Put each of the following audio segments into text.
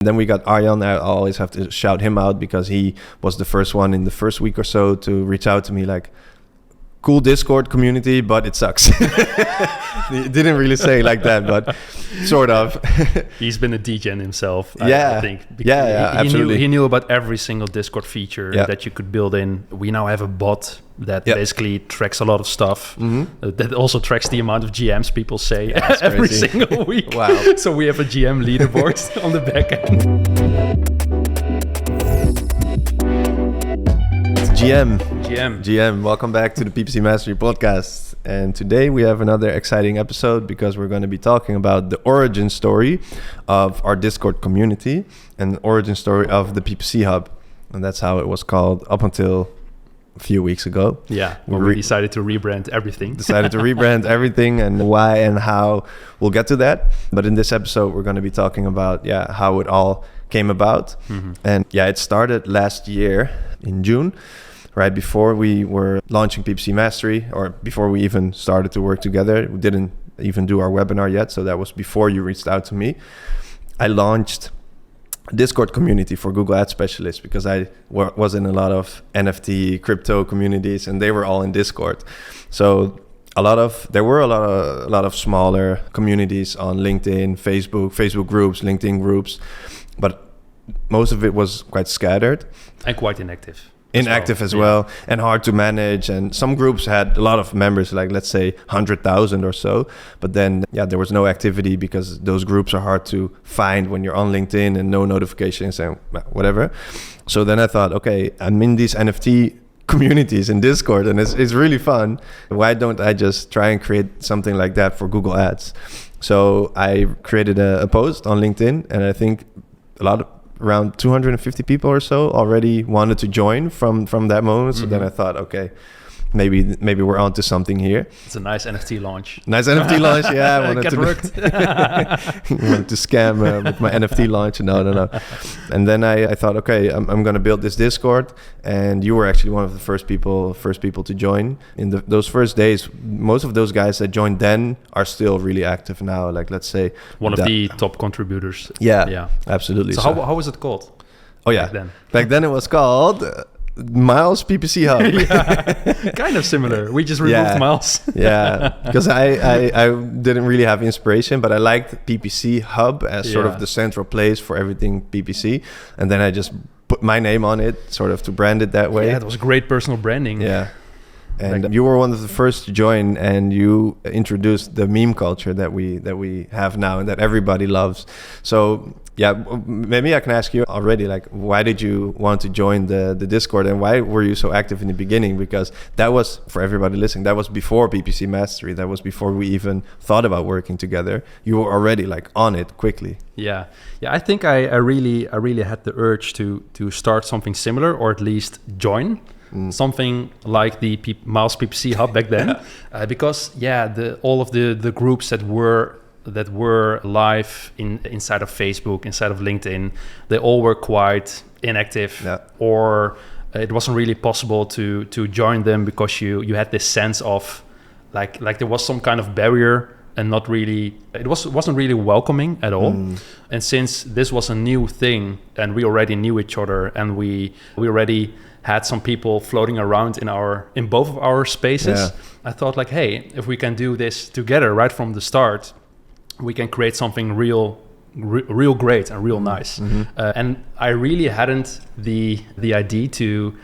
Then we got Arjan. I always have to shout him out because he was the first one in the first week or so to reach out to me like, cool Discord community, but it sucks. He didn't really say like that, but sort of. He's been a degen himself, I think. Absolutely. He knew about every single Discord feature that you could build in. We now have a bot that basically tracks a lot of stuff. That also tracks the amount of GMs people say every single week. Wow. So we have a GM leaderboard on the back end. GM, welcome back to the PPC Mastery Podcast. And today we have another exciting episode because we're going to be talking about the origin story of our Discord community and the origin story of the PPC Hub. And that's how it was called up until a few weeks ago. Yeah, we decided to rebrand everything. And why and how. We'll get to that. But in this episode, we're going to be talking about how it all came about. And it started last year in June. Right before we were launching PPC Mastery, or before we even started to work together. We didn't even do our webinar yet, so that was before you reached out to me. I launched a Discord community for Google Ads specialists because I was in a lot of NFT crypto communities, and they were all in Discord. So there were a lot of smaller communities on LinkedIn, Facebook groups, LinkedIn groups, but most of it was quite scattered and quite inactive. As well, and hard to manage. And some groups had a lot of members, like let's say 100,000 or so, but then there was no activity because those groups are hard to find when you're on LinkedIn and no notifications and whatever. So then I thought, okay, I'm in these NFT communities in Discord and it's really fun. Why don't I just try and create something like that for Google Ads? So I created a post on LinkedIn, and I think around 250 people or so already wanted to join from that moment. So then I thought, okay, maybe we're onto something here. It's a nice NFT launch. Yeah. I wanted Get worked. wanted to scam with my NFT launch. No. And then I thought, okay, I'm going to build this Discord. And you were actually one of the first people to join. In those first days, most of those guys that joined then are still really active now. Like, let's say one of the top contributors. Yeah, absolutely. So how was it called? Oh yeah, back then it was called Miles PPC Hub. Yeah, kind of similar. We just removed Miles. Because I didn't really have inspiration, but I liked PPC Hub as sort of the central place for everything PPC, and then I just put my name on it, sort of to brand it that way. Yeah, it was great personal branding. Yeah. And you were one of the first to join, and you introduced the meme culture that we have now and that everybody loves. So maybe I can ask you already, like, why did you want to join the Discord, and why were you so active in the beginning? Because that was, for everybody listening, that was before PPC Mastery. That was before we even thought about working together. You were already like on it quickly. Yeah. I think I really had the urge to start something similar, or at least join. Something like the Miles PPC Hub back then, because all of the groups that were live inside of Facebook, inside of LinkedIn, they all were quite inactive, or it wasn't really possible to join them because you had this sense of like there was some kind of barrier, and it wasn't really welcoming at all. And since this was a new thing, and we already knew each other, and we already had some people floating around in both of our spaces, I thought like, hey, if we can do this together right from the start, we can create something real great and real nice. And I really hadn't the idea to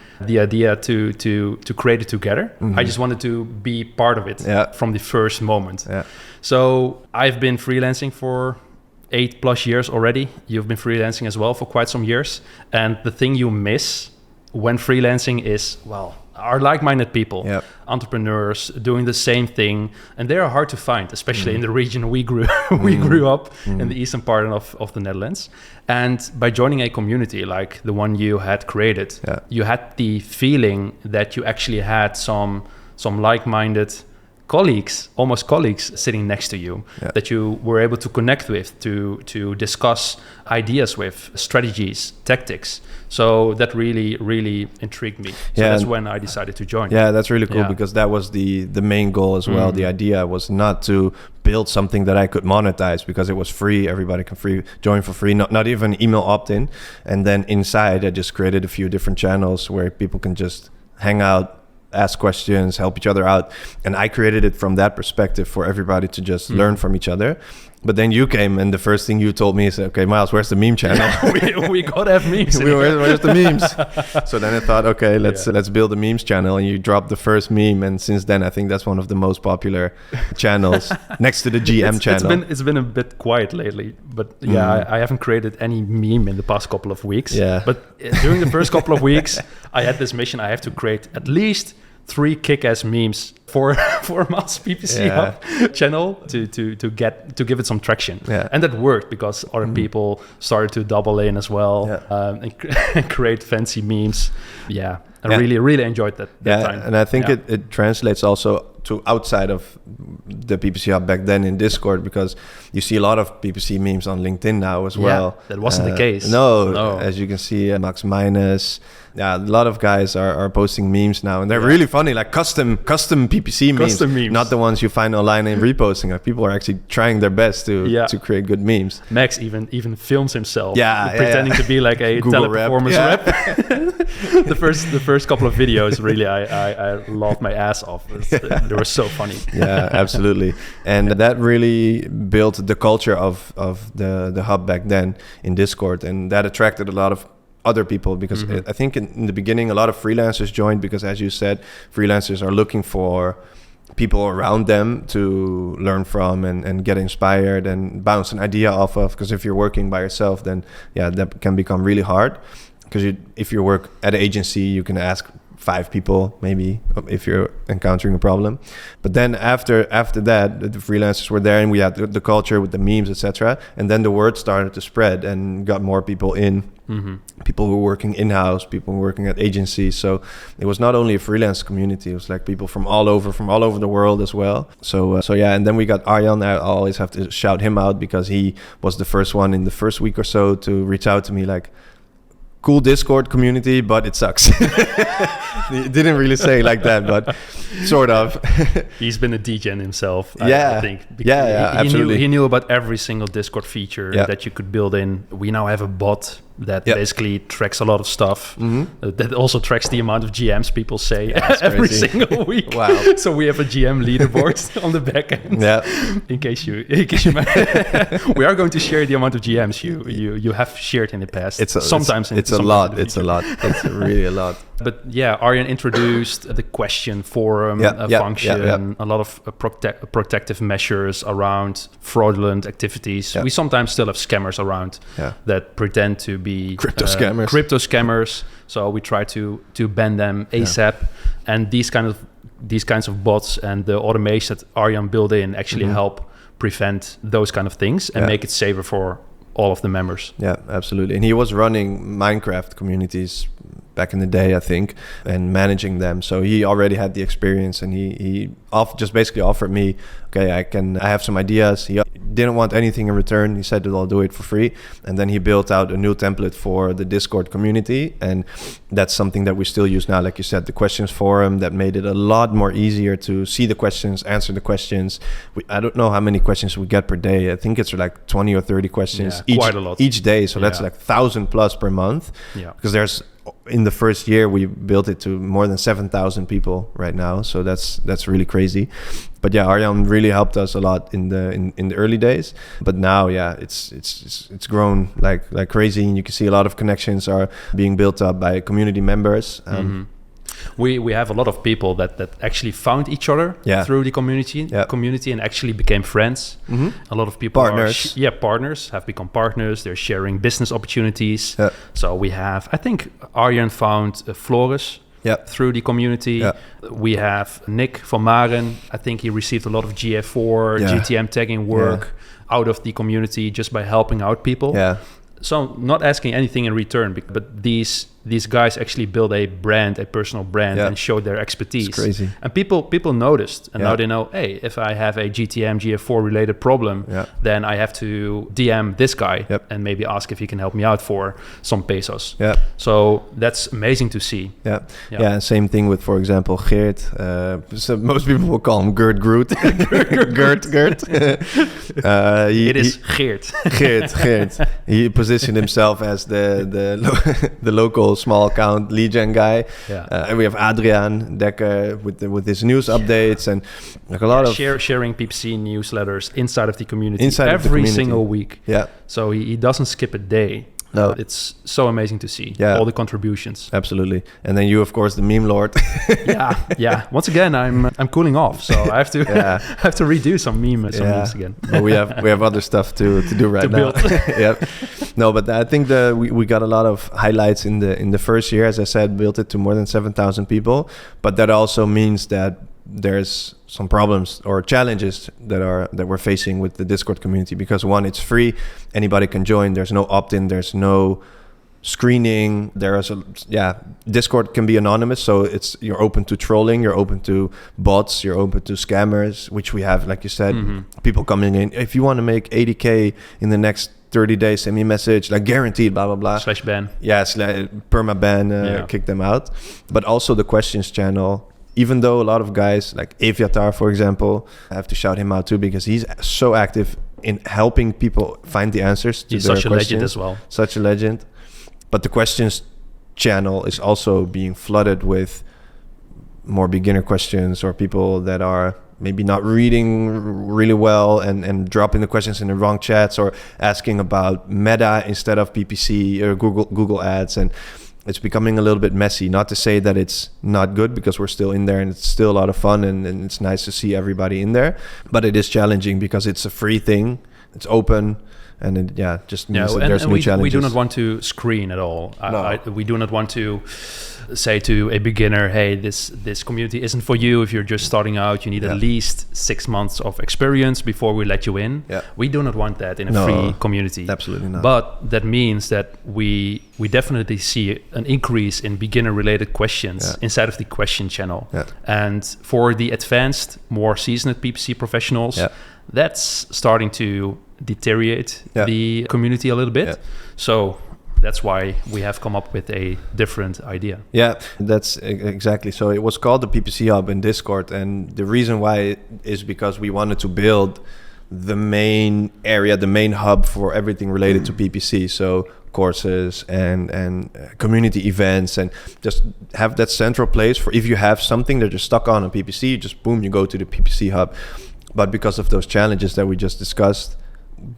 create it together. I just wanted to be part of it from the first moment. So I've been freelancing for 8+ years already. You've been freelancing as well for quite some years. And the thing you miss when freelancing is, are like-minded people, entrepreneurs doing the same thing, and they are hard to find, especially in the region we grew up in the eastern part of the Netherlands. And by joining a community like the one you had created, you had the feeling that you actually had some like-minded almost colleagues sitting next to you that you were able to connect with, to discuss ideas with, strategies, tactics. So that really, really intrigued me. So that's when I decided to join. Yeah, that's really cool because that was the main goal as well. The idea was not to build something that I could monetize because it was free. Everybody can join for free, not even email opt-in. And then inside, I just created a few different channels where people can just hang out, ask questions, help each other out. And I created it from that perspective for everybody to just learn from each other. But then you came and the first thing you told me is, okay, Miles, where's the meme channel? we gotta have memes. Where's the memes? So then I thought, okay, let's build a memes channel. And you dropped the first meme. And since then, I think that's one of the most popular channels next to the GM channel. It's been a bit quiet lately, but I haven't created any meme in the past couple of weeks. Yeah. But during the first couple of weeks, I had this mission. I have to create at least 3 kick-ass memes for Miles PPC Hub channel to give it some traction. Yeah. And that worked because other people started to double in as well and create fancy memes. Yeah, I really enjoyed that time. And I think it translates also to outside of the PPC Hub back then in Discord, because you see a lot of PPC memes on LinkedIn now as well. That wasn't the case. No, as you can see, Max Minus. Yeah, a lot of guys are posting memes now, and they're really funny, like custom PPC memes, not the ones you find online and reposting. Like, people are actually trying their best to create good memes. Max even films himself, pretending to be like a Google teleperformance rep. the first couple of videos, really, I laughed my ass off. They were so funny. Yeah, absolutely. And that really built the culture of the hub back then in Discord, and that attracted a lot of other people, because I think in the beginning a lot of freelancers joined because, as you said, freelancers are looking for people around them to learn from and get inspired and bounce an idea off of, because if you're working by yourself, then that can become really hard, because if you work at an agency, you can ask 5 people maybe if you're encountering a problem. But then after that, the freelancers were there and we had the culture with the memes, etc. And then the word started to spread and got more people in. People who were working in-house, people who were working at agencies. So it was not only a freelance community, it was like people from all over the world as well. So and then we got Arjan. I always have to shout him out because he was the first one in the first week or so to reach out to me, like, cool Discord community, but it sucks. He didn't really say it like that, but sort of. He's been a degen himself, I think. Absolutely. He knew about every single Discord feature that you could build in. We now have a bot that basically tracks a lot of stuff. That also tracks the amount of GMs people say every single week. Wow! So we have a GM leaderboard on the back end. Yeah. In case you we are going to share the amount of GMs you have shared in the past. It's a lot. It's really a lot. But Arjan introduced the question forum function, a lot of protective measures around fraudulent activities. We sometimes still have scammers around that pretend to be crypto scammers. So we try to ban them ASAP. And these kinds of bots and the automation that Arjan built in actually help prevent those kind of things and make it safer for all of the members. Yeah, absolutely. And he was running Minecraft communities back in the day, I think, and managing them. So he already had the experience, and he just basically offered me, okay, I have some ideas. He didn't want anything in return. He said that I'll do it for free. And then he built out a new template for the Discord community. And that's something that we still use now. Like you said, the questions forum that made it a lot more easier to see the questions, answer the questions. I don't know how many questions we get per day. I think it's like 20 or 30 questions quite a lot each day. So that's like 1,000 plus per month. Yeah. Because there's, in the first year, we built it to more than 7,000 people right now. So that's really crazy. But Arjan really helped us a lot in the early days. But now, it's grown like crazy, and you can see a lot of connections are being built up by community members. We have a lot of people that actually found each other through the community and actually became friends. A lot of people partners have become partners. They're sharing business opportunities. So we have, I think Arjan found Floris through the community. We have Nick van Maren. I think he received a lot of GF4 GTM tagging work out of the community just by helping out people. So not asking anything in return, but these these guys actually built a personal brand, and showed their expertise. It's crazy. And people noticed, and now they know, hey, if I have a GTM, GF4 related problem, then I have to DM this guy and maybe ask if he can help me out for some pesos. Yeah. So that's amazing to see. Yeah. Same thing with, for example, Geert. So most people will call him Gert Groot. Gert. It is Geert. Geert. He positioned himself as the local small account lead gen guy. And we have Adriaan Dekker with his news updates and like a lot of sharing PPC newsletters inside of the community every single week. Yeah. So he doesn't skip a day. No, it's so amazing to see all the contributions. Absolutely, and then you, of course, the meme lord. yeah. Once again, I'm cooling off, so I have to have to redo some memes again. But we have other stuff to do right now. No, but I think we got a lot of highlights in the first year. As I said, built it to more than 7,000 people. But that also means that there's some problems or challenges that we're facing with the Discord community, because one, it's free, anybody can join, there's no opt-in, there's no screening, Discord can be anonymous, so you're open to trolling, you're open to bots, you're open to scammers, which we have, like you said, people coming in, if you want to make 80k in the next 30 days, send me a message, like guaranteed, blah, blah, blah. /ban. Yeah, perma-ban, kick them out. But also the questions channel, even though a lot of guys like Eviatar, for example, I have to shout him out too, because he's so active in helping people find the answers to their questions. He's such a legend as well. Such a legend. But the questions channel is also being flooded with more beginner questions, or people that are maybe not reading really well and dropping the questions in the wrong chats, or asking about meta instead of PPC or Google ads. And it's becoming a little bit messy. Not to say that it's not good, because we're still in there and it's still a lot of fun and it's nice to see everybody in there. But it is challenging because it's a free thing. It's open. And it just means that there's new challenges. We do not want to screen at all. No. We do not want to say to a beginner, hey, this community isn't for you. If you're just starting out, you need at least 6 months of experience before we let you in. We do not want that in a free community. Absolutely not. But that means that we definitely see an increase in beginner related questions inside of the question channel. And for the advanced, more seasoned PPC professionals, that's starting to deteriorate the community a little bit. So that's why we have come up with a different idea. Yeah, that's exactly. So it was called the PPC Hub in Discord. And the reason why is because we wanted to build the main area, the main hub for everything related to PPC. So courses and community events, and just have that central place for if you have something that you're stuck on PPC, just boom, you go to the PPC Hub. But because of those challenges that we just discussed,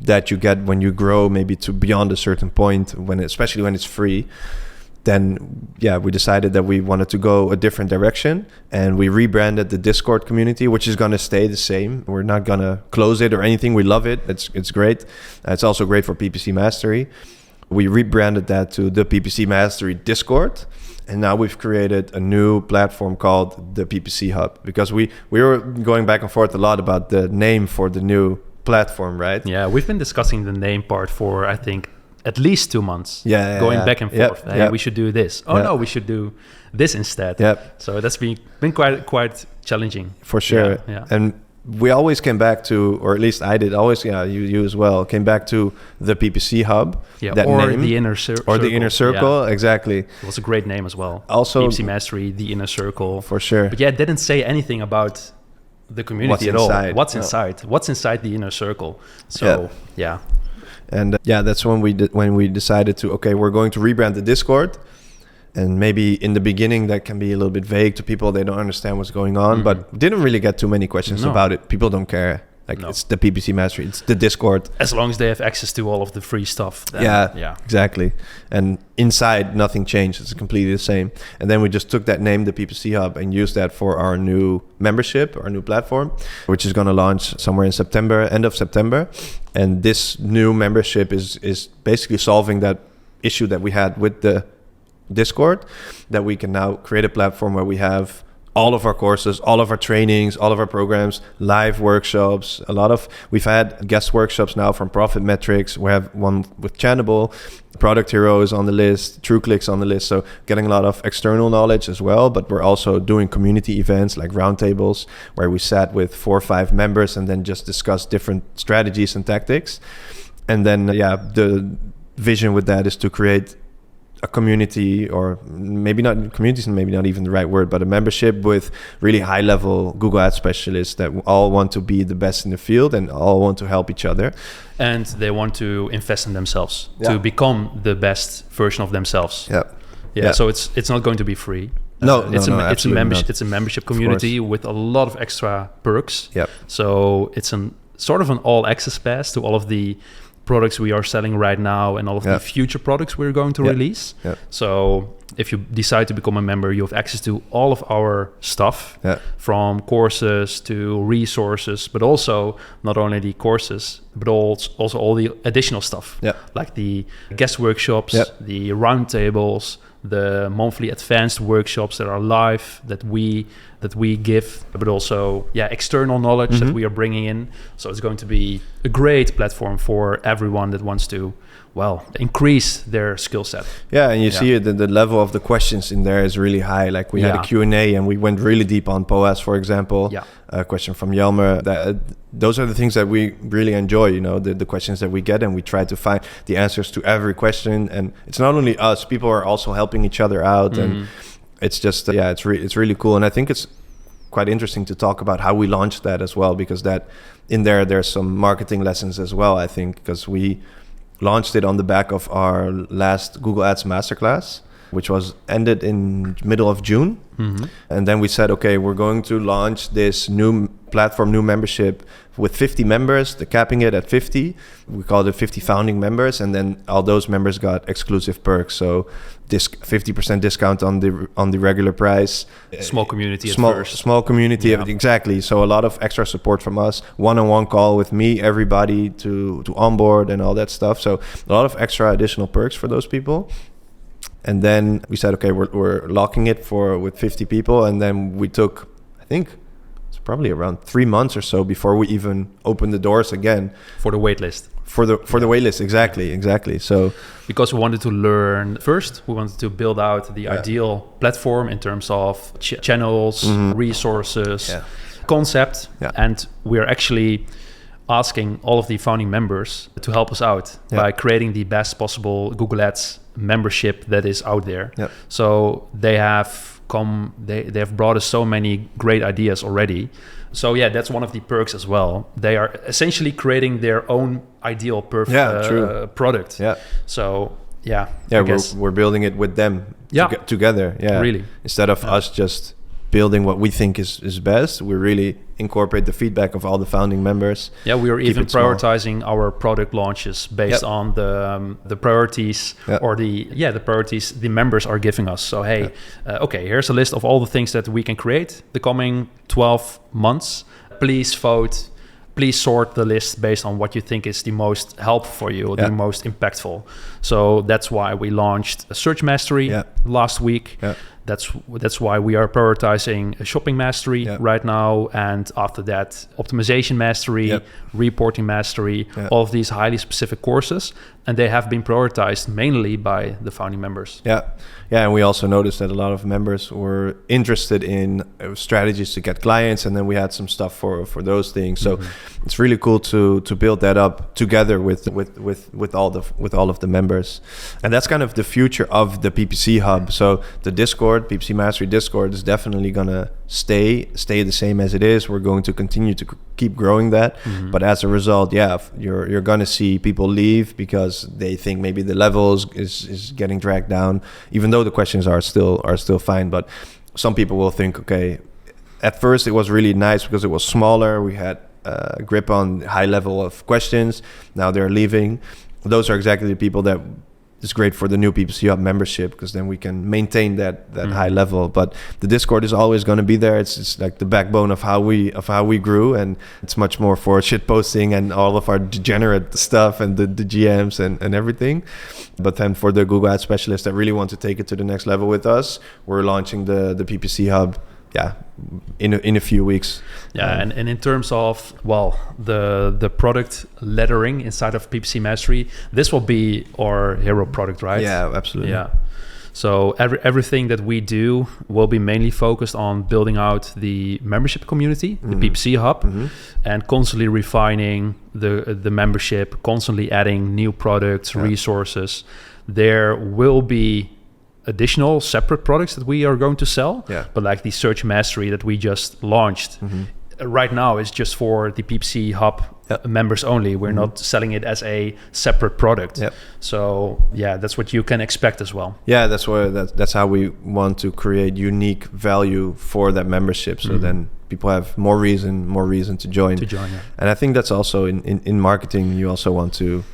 that you get when you grow maybe to beyond a certain point, especially when it's free, then we decided that we wanted to go a different direction, and we rebranded the Discord community, which is going to stay the same. We're not going to close it or anything. We love it. It's great. It's also great for PPC Mastery. We rebranded that to the PPC Mastery Discord. And now we've created a new platform called the PPC Hub, because we were going back and forth a lot about the name for the new platform, right? Yeah, we've been discussing the name part for, I think, at least 2 months. Going back and forth. We should do this. No, we should do this instead. So that's been quite challenging. For sure. And we always came back to, or at least I did, always, you as well, came back to the PPC Hub. That or name, the Inner Circle. Or the Inner Circle, exactly. It was a great name as well. Also, PPC Mastery, the Inner Circle. For sure. But it didn't say anything about the community all. What's inside? What's inside the Inner Circle? So, And that's when we decided to, we're going to rebrand the Discord. And maybe in the beginning that can be a little bit vague to people. They don't understand what's going on, but didn't really get too many questions about it. People don't care. It's the PPC Mastery, it's the Discord. As long as they have access to all of the free stuff. Then, exactly. And inside, nothing changed. It's completely the same. And then we just took that name, the PPC Hub, and used that for our new membership, our new platform, which is going to launch somewhere in September, end of September. And this new membership is basically solving that issue that we had with the Discord, that we can now create a platform where we have all of our courses, all of our trainings, all of our programs, live workshops. We've had guest workshops now from Profit Metrics. We have one with Channable, Product Hero is on the list, TrueClick's on the list. So getting a lot of external knowledge as well, but we're also doing community events like roundtables where we sat with 4 or 5 members and then just discuss different strategies and tactics. And then, the vision with that is to create a community, or maybe not communities, maybe not even the right word, but a membership with really high level Google Ads specialists that all want to be the best in the field and all want to help each other. And they want to invest in themselves to become the best version of themselves. Yeah. So it's not going to be free. It's a membership community with a lot of extra perks. So it's sort of an all access pass to all of the products we are selling right now and all of the future products we're going to release. So if you decide to become a member, you have access to all of our stuff, from courses to resources, but also not only the courses, but also all the additional stuff, like the guest workshops, the roundtables, the monthly advanced workshops that are live that we give, but also external knowledge that we are bringing in. So it's going to be a great platform for everyone that wants to increase their skill set. And you see the level of the questions in there is really high. Like we had a Q&A and we went really deep on POAS, for example. A question from Jelmer. Those are the things that we really enjoy, the questions that we get, and we try to find the answers to every question. And it's not only us, people are also helping each other out. And it's just, it's really cool. And I think it's quite interesting to talk about how we launched that as well, because that in there's some marketing lessons as well, I think, because we launched it on the back of our last Google Ads Masterclass, which was ended in middle of June. And then we said, okay, we're going to launch this new platform, new membership with 50 members, capping it at 50. We called it 50 founding members. And then all those members got exclusive perks. So 50% discount on the regular price. Small community at first. Small community, exactly. So a lot of extra support from us, one-on-one call with me, everybody to onboard and all that stuff. So a lot of extra additional perks for those people. And then we said, okay, we're locking it with 50 people. And then we took, I think it's probably around 3 months or so before we even opened the doors again. For the waitlist. For the waitlist, exactly. So because we wanted to learn first, we wanted to build out the ideal platform in terms of channels, resources, concept. And we are actually asking all of the founding members to help us out by creating the best possible Google Ads membership that is out there. So they have brought us so many great ideas already. So that's one of the perks as well. They are essentially creating their own ideal perfect product. So we're building it with them together. Really. Instead of us just building what we think is best, we really incorporate the feedback of all the founding members. We are even prioritizing our product launches based on the priorities or the priorities the members are giving us. So okay, here's a list of all the things that we can create the coming 12 months. Please vote. Please sort the list based on what you think is the most helpful for you, the most impactful. So that's why we launched a Search Mastery last week. That's why we are prioritizing a Shopping Mastery right now. And after that, Optimization Mastery, Reporting Mastery, all of these highly specific courses. And they have been prioritized mainly by the founding members. And we also noticed that a lot of members were interested in strategies to get clients. And then we had some stuff for those things. So it's really cool to build that up together with all of the members. And that's kind of the future of the PPC Hub. So the Discord, PPC Mastery Discord, is definitely gonna stay the same as it is. We're going to continue to keep growing that, but as a result, you're gonna see people leave because they think maybe the levels is getting dragged down, even though the questions are still fine. But some people will think, okay, at first it was really nice because it was smaller, we had a grip on high level of questions. Now they're leaving. Those are exactly the people that is great for the new PPC Hub membership, because then we can maintain that high level. But the Discord is always going to be there. It's like the backbone of how we grew, and it's much more for shit posting and all of our degenerate stuff and the GMs and everything. But then for the Google Ads specialists that really want to take it to the next level with us, we're launching the PPC Hub in a few weeks. And in terms of the product lettering inside of PPC Mastery, this will be our hero product, right? Yeah, absolutely. Yeah. So everything that we do will be mainly focused on building out the membership community, the PPC Hub, and constantly refining the membership, constantly adding new products, resources. There will be additional separate products that we are going to sell, but like the Search Mastery that we just launched right now is just for the PPC Hub members only. We're not selling it as a separate product. So that's what you can expect as well. That's how we want to create unique value for that membership, so then people have more reason to join. And I think that's also in marketing, you also want to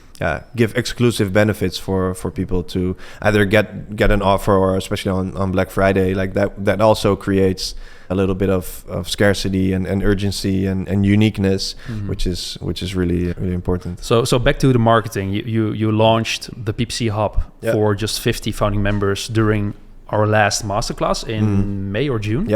give exclusive benefits for people to either get an offer, or especially on Black Friday, like that also creates a little bit of scarcity and urgency and uniqueness, which is really important. So back to the marketing, you launched the PPC Hub for just 50 founding members during our last masterclass in May or June.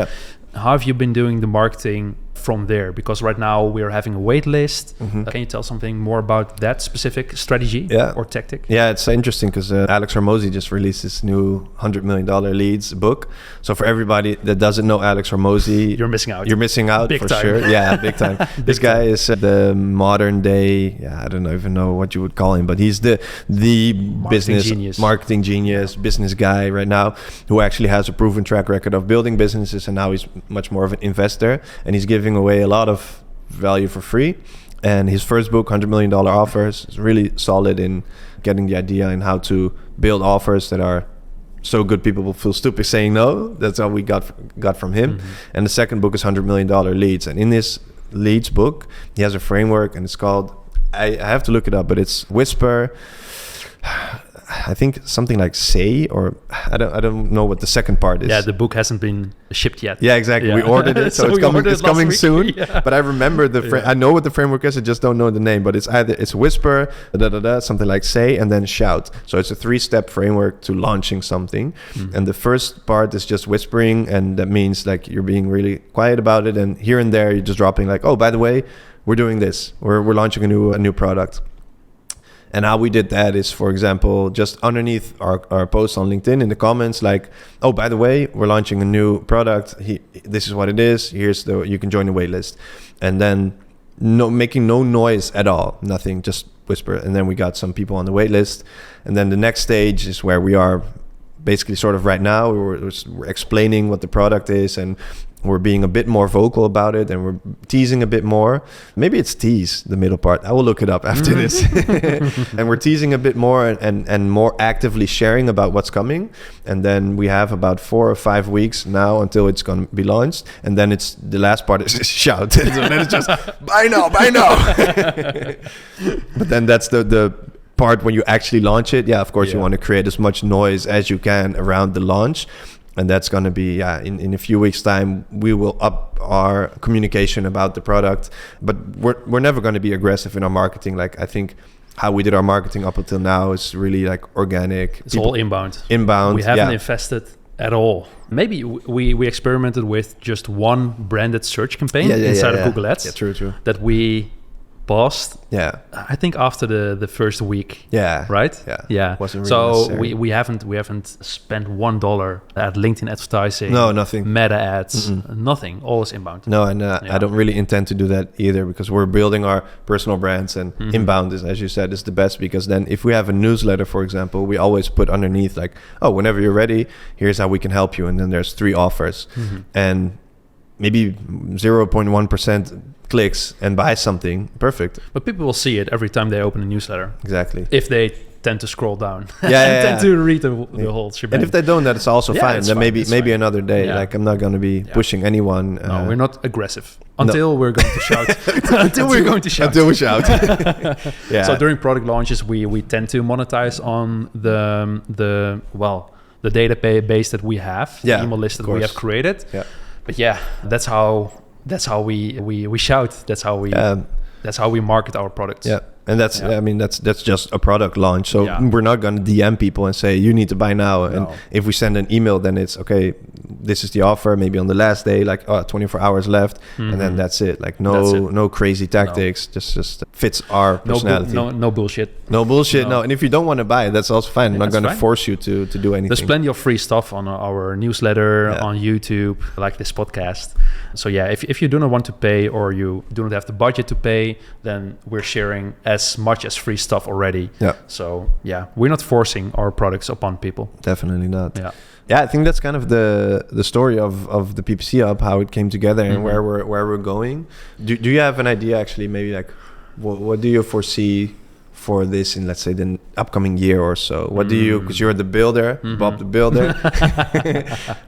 How have you been doing the marketing from there? Because right now we're having a wait list. Can you tell something more about that specific strategy or tactic? Yeah, it's interesting because Alex Hormozi just released his new $100 million leads book. So for everybody that doesn't know Alex Hormozi, you're missing out. You're missing out big for time. sure. Yeah, big time. This guy is the modern day, I don't even know what you would call him, but he's the marketing genius, business guy right now, who actually has a proven track record of building businesses, and now he's much more of an investor, and he's giving away a lot of value for free. And his first book, $100 million offers, is really solid in getting the idea and how to build offers that are so good people will feel stupid saying no. That's how we got from him. And the second book is $100 million leads, and in this leads book he has a framework, and it's called, I have to look it up, but it's Whisper, I think something like Say, or I don't know what the second part is. Yeah, the book hasn't been shipped yet. Yeah, exactly. We ordered it, so it's coming soon. But I remember I know what the framework is. I just don't know the name. But it's Whisper, something like Say, and then Shout. So it's a 3-step framework to launching something. And the first part is just whispering, and that means like you're being really quiet about it, and here and there you're just dropping like, oh, by the way, we're doing this. We're launching a new product. And how we did that is, for example, just underneath our post on LinkedIn in the comments, like, oh, by the way, we're launching a new product. This is what it is. You can join the waitlist. And then making no noise at all, nothing, just whisper. And then we got some people on the waitlist. And then the next stage is where we are basically sort of right now. We're explaining what the product is, and we're being a bit more vocal about it, and we're teasing a bit more. Maybe it's tease, the middle part. I will look it up after this. And we're teasing a bit more and more actively sharing about what's coming. And then we have about 4 or 5 weeks now until it's going to be launched. And then the last part is shout. So then it's just, buy now. But then that's the part when you actually launch it. Yeah, of course, you want to create as much noise as you can around the launch. And that's going to be, in a few weeks' time, we will up our communication about the product. But we're never going to be aggressive in our marketing. Like, I think how we did our marketing up until now is really like organic. It's all inbound. We haven't invested at all. Maybe we experimented with just one branded search campaign inside of Google Ads. Yeah, true. That we paused. Yeah, I think after the first week. Yeah, right. Yeah. Wasn't really so necessary. we haven't spent $1 at LinkedIn advertising. No, nothing. Meta ads, nothing. All is inbound. No, and I don't really intend to do that either, because we're building our personal brands, and inbound is, as you said, is the best, because then if we have a newsletter, for example, we always put underneath like, oh, whenever you're ready, here's how we can help you, and then there's 3 offers, and maybe 0.1% clicks and buy something. Perfect. But people will see it every time they open a newsletter. Exactly. If they tend to scroll down and tend to read the whole shebang. And if they don't, that's also fine. Then maybe another day. Yeah. Like, I'm not going to be pushing anyone. No, we're not aggressive until we're going to shout. Until we shout. So during product launches, we tend to monetize on the database that we have, the email list that we have created. Yeah. But that's how we shout. That's how we market our products. Yeah. And that's just a product launch. So we're not going to DM people and say, you need to buy now. And if we send an email, then it's okay. this is the offer, maybe on the last day, like 24 hours left, and then that's it. Like no crazy tactics, just fits our personality. No bullshit. No bullshit, no. And if you don't want to buy it, that's also fine. I'm not going to force you to do anything. There's plenty of free stuff on our newsletter, on YouTube, like this podcast. So yeah, if you do not want to pay or you do not have the budget to pay, then we're sharing as much as free stuff already. Yeah. So yeah, we're not forcing our products upon people. Definitely not. Yeah, I think that's kind of the story of the PPC Hub, how it came together and where we're going. Do you have an idea actually, maybe like what do you foresee for this in, let's say, the upcoming year or so? What do you, because you're the builder, Bob the builder,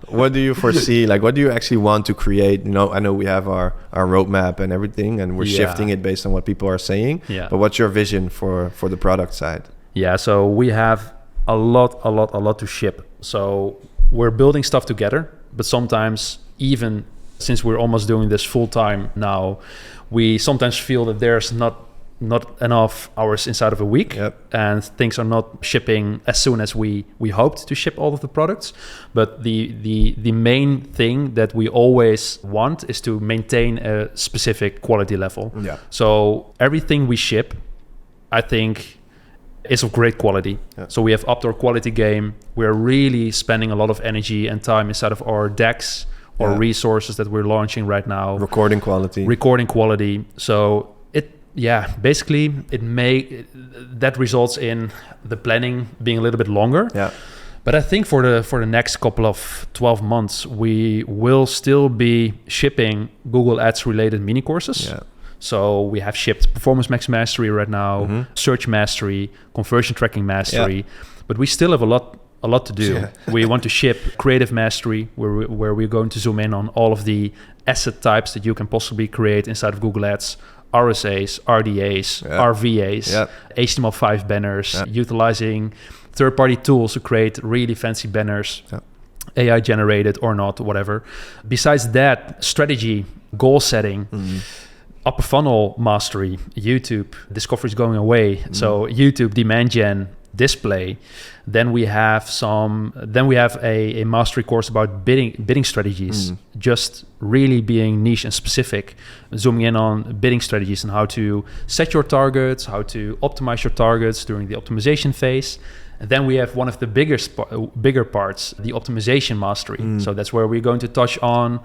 what do you foresee? Like, what do you actually want to create? You know, I know we have our roadmap and everything, and we're shifting it based on what people are saying. Yeah. But what's your vision for the product side? Yeah, so we have a lot to ship. So we're building stuff together, but sometimes, even since we're almost doing this full time now, we sometimes feel that there's not enough hours inside of a week, and things are not shipping as soon as we hoped to ship all of the products. But the main thing that we always want is to maintain a specific quality level. Yeah. So everything we ship, I think, is of great quality. Yeah. So we have upped our quality game. We're really spending a lot of energy and time inside of our decks or resources that we're launching right now. Recording quality. So basically that results in the planning being a little bit longer. Yeah. But I think for the next couple of 12 months, we will still be shipping Google Ads related mini courses. Yeah. So we have shipped Performance Max Mastery right now, Search Mastery, Conversion Tracking Mastery, but we still have a lot to do. Yeah. We want to ship Creative Mastery, where we're going to zoom in on all of the asset types that you can possibly create inside of Google Ads. RSAs, RDAs, RVAs, HTML5 banners, utilizing third-party tools to create really fancy banners, AI generated or not, whatever. Besides that, strategy, goal setting, upper funnel mastery, YouTube, discovery is going away. So YouTube, demand gen, display. Then we have a mastery course about bidding strategies, just really being niche and specific, zooming in on bidding strategies and how to set your targets, how to optimize your targets during the optimization phase. And then we have one of the bigger parts, the optimization mastery. So that's where we're going to touch on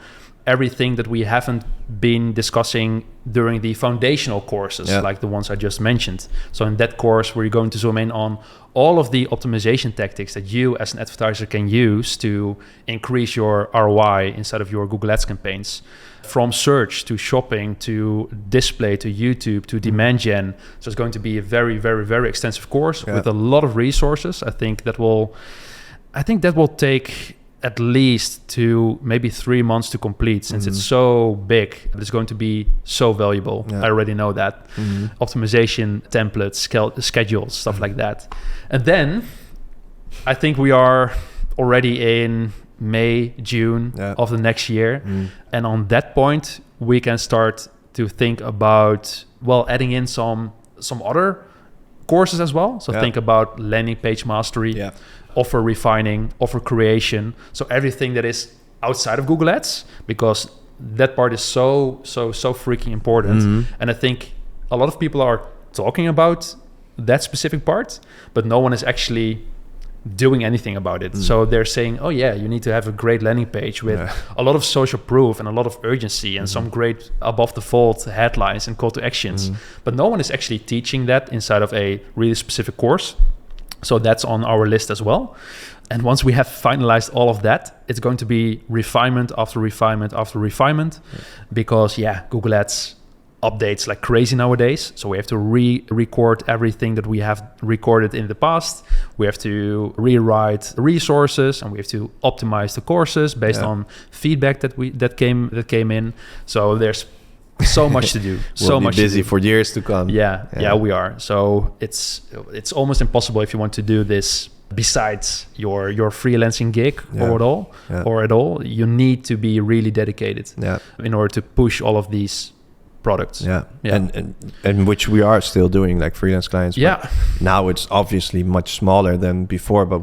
everything that we haven't been discussing during the foundational courses, like the ones I just mentioned. So in that course, we're going to zoom in on all of the optimization tactics that you as an advertiser can use to increase your ROI inside of your Google Ads campaigns. From search to shopping to display to YouTube to demand gen. So it's going to be a very, very, very extensive course with a lot of resources. I think that will take at least 2, maybe 3 months to complete, since it's so big. It's going to be so valuable. I already know that. Optimization templates, schedules, stuff like that. And then I think we are already in May, June of the next year. And on that point, we can start to think about, adding in some other courses as well. So think about landing page mastery, offer refining, offer creation. So everything that is outside of Google Ads, because that part is so freaking important. And I think a lot of people are talking about that specific part, but no one is actually doing anything about it. So they're saying, oh yeah, you need to have a great landing page with a lot of social proof and a lot of urgency and some great above the fold headlines and call to actions. But no one is actually teaching that inside of a really specific course. So that's on our list as well. And once we have finalized all of that, it's going to be refinement after refinement after refinement, because Google Ads updates like crazy nowadays. So we have to re-record everything that we have recorded in the past. We have to rewrite resources, and we have to optimize the courses based on feedback that came in. So there's so much to do. We'll be busy for years to come. Yeah, we are. So it's almost impossible if you want to do this besides your freelancing gig or at all. You need to be really dedicated in order to push all of these products. And which we are still doing, like freelance clients. But now it's obviously much smaller than before, but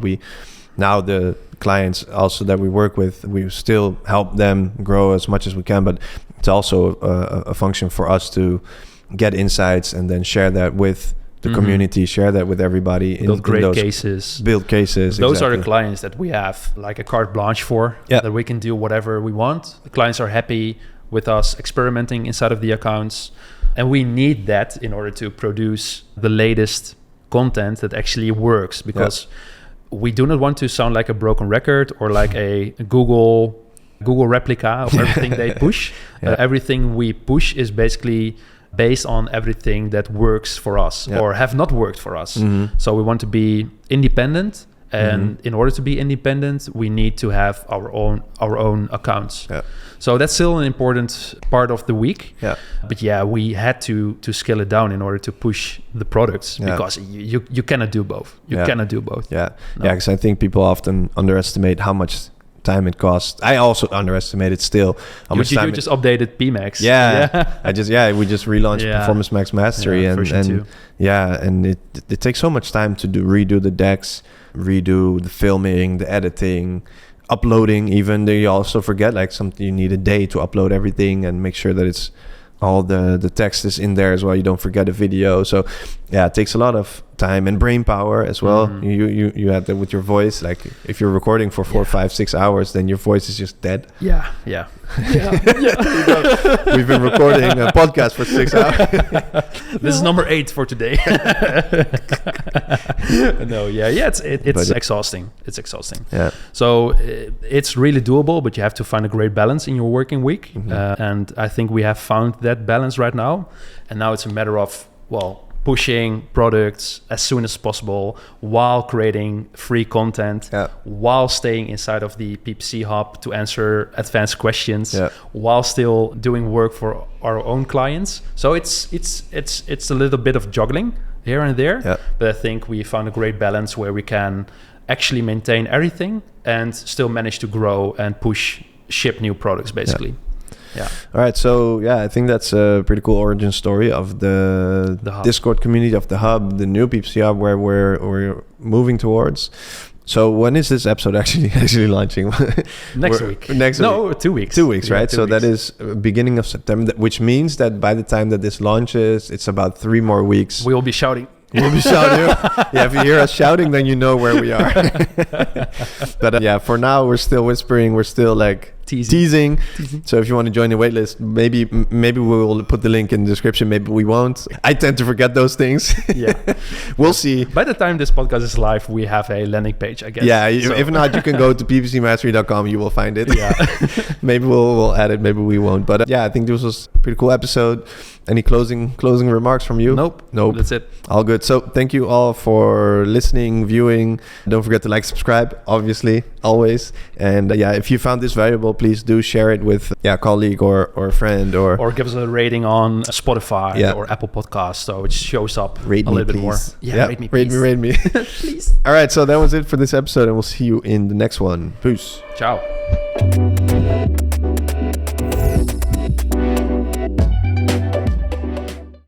now the clients also that we work with, we still help them grow as much as we can, but it's also a function for us to get insights and then share that with the community, share that with everybody. Build great cases. Build cases. Those are the clients that we have like a carte blanche for, that we can do whatever we want. The clients are happy with us experimenting inside of the accounts. And we need that in order to produce the latest content that actually works, because we do not want to sound like a broken record or like a Google replica of everything they push. Everything we push is basically based on everything that works for us or have not worked for us. So we want to be independent, and in order to be independent, we need to have our own accounts. So that's still an important part of the week. But we had to scale it down in order to push the products, because you cannot do both. You cannot do both. Because I think people often underestimate how much time it costs. I also underestimate it still. How much time you just updated PMax. We just relaunched Performance Max Mastery, and it takes so much time to redo the decks, redo the filming, the editing, uploading. Even though you also forget like something, you need a day to upload everything and make sure that it's all the text is in there as well. You don't forget a video. So it takes a lot of time and brain power as well. You have that with your voice. Like if you're recording for 4, 5, 6 hours, then your voice is just dead. We've been recording a podcast for 6 hours. This is number 8 for today. It's exhausting. It's exhausting. So it's really doable, but you have to find a great balance in your working week. And I think we have found that balance right now. And now it's a matter of, pushing products as soon as possible while creating free content, while staying inside of the PPC hub to answer advanced questions, while still doing work for our own clients. So it's a little bit of juggling here and there, but I think we found a great balance where we can actually maintain everything and still manage to grow and ship new products basically. All right. So I think that's a pretty cool origin story of the Discord community, of the hub, the new PPC hub where we're moving towards. So when is this episode actually launching? Next week. 2 weeks. 2 weeks, right? So that is beginning of September, which means that by the time that this launches, it's about 3 more weeks. We will be shouting. We'll be shouting. If you hear us shouting, then you know where we are. But for now, we're still whispering. We're still like teasing. So if you want to join the waitlist, maybe we will put the link in the description. Maybe we won't. I tend to forget those things. We'll see. By the time this podcast is live, we have a landing page, I guess. If not, you can go to ppcmastery.com. You will find it. Maybe we'll add it. Maybe we won't. But I think this was a pretty cool episode. Any closing remarks from you? Nope. That's it. All good. So thank you all for listening, viewing. Don't forget to like, subscribe, obviously, always. And if you found this valuable, please do share it with a colleague or a friend, or give us a rating on Spotify or Apple Podcasts, so it shows up a little bit more. Rate me, please. Rate me. Please. All right. So that was it for this episode, and we'll see you in the next one. Peace. Ciao.